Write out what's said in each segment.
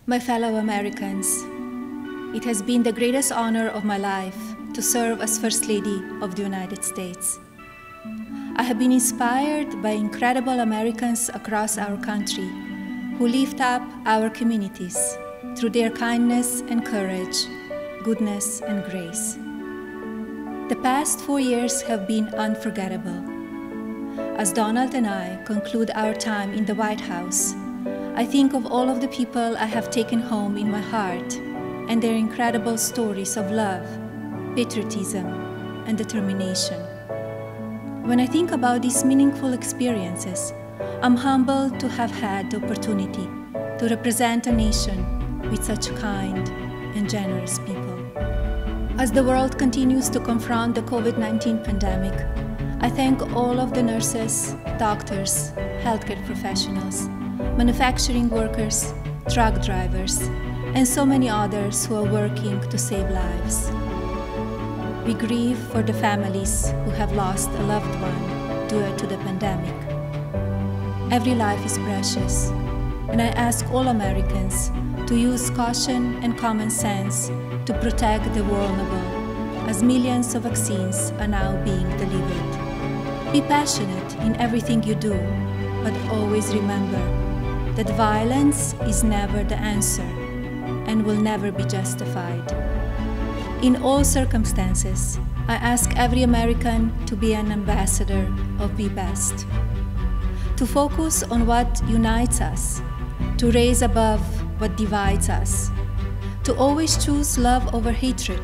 My fellow Americans, it has been the greatest honor of my life to serve as First Lady of the United States. I have been inspired by incredible Americans across our country who lift up our communities through their kindness and courage, goodness and grace. The past 4 years have been unforgettable. As Donald and I conclude our time in the White House, I think of all of the people I have taken home in my heart and their incredible stories of love, patriotism, and determination. When I think about these meaningful experiences, I'm humbled to have had the opportunity to represent a nation with such kind and generous people. As the world continues to confront the COVID-19 pandemic, I thank all of the nurses, doctors, healthcare professionals, manufacturing workers, truck drivers, and so many others who are working to save lives. We grieve for the families who have lost a loved one due to the pandemic. Every life is precious, and I ask all Americans to use caution and common sense to protect the vulnerable, as millions of vaccines are now being delivered. Be passionate in everything you do, but always remember that violence is never the answer and will never be justified. In all circumstances, I ask every American to be an ambassador of Be Best, to focus on what unites us, to raise above what divides us, to always choose love over hatred,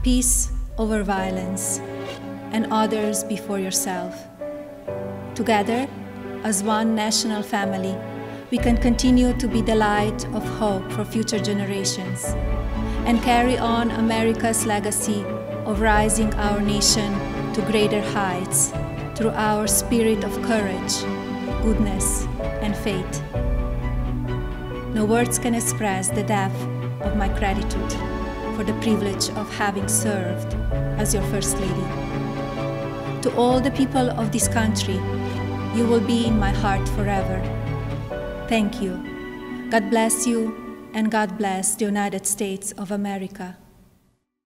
peace over violence, and others before yourself. Together, as one national family, we can continue to be the light of hope for future generations and carry on America's legacy of rising our nation to greater heights through our spirit of courage, goodness, and faith. No words can express the depth of my gratitude for the privilege of having served as your First Lady. To all the people of this country, you will be in my heart forever. Thank you. God bless you, and God bless the United States of America.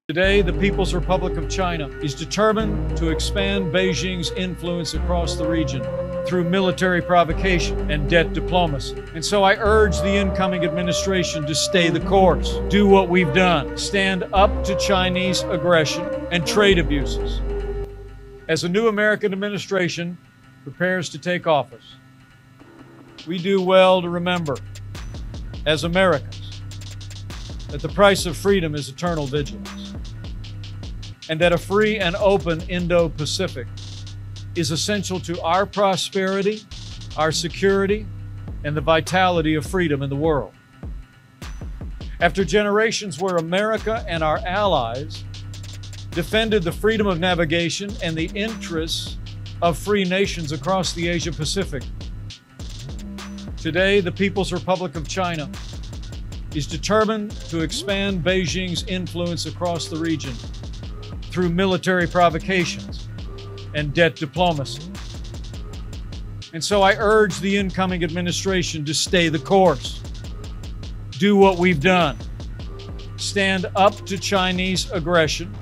Today, the People's Republic of China is determined to expand Beijing's influence across the region through military provocation and debt diplomacy. And so I urge the incoming administration to stay the course, do what we've done, stand up to Chinese aggression and trade abuses. As a new American administration prepares to take office, we do well to remember, as Americans, that the price of freedom is eternal vigilance, and that a free and open Indo-Pacific is essential to our prosperity, our security, and the vitality of freedom in the world. After generations where America and our allies defended the freedom of navigation and the interests of free nations across the Asia-Pacific, today, the People's Republic of China is determined to expand Beijing's influence across the region through military provocations and debt diplomacy. And so I urge the incoming administration to stay the course, do what we've done, stand up to Chinese aggression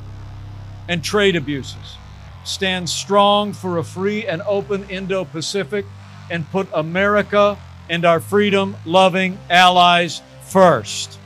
and trade abuses, stand strong for a free and open Indo-Pacific, and put America and our freedom-loving allies first.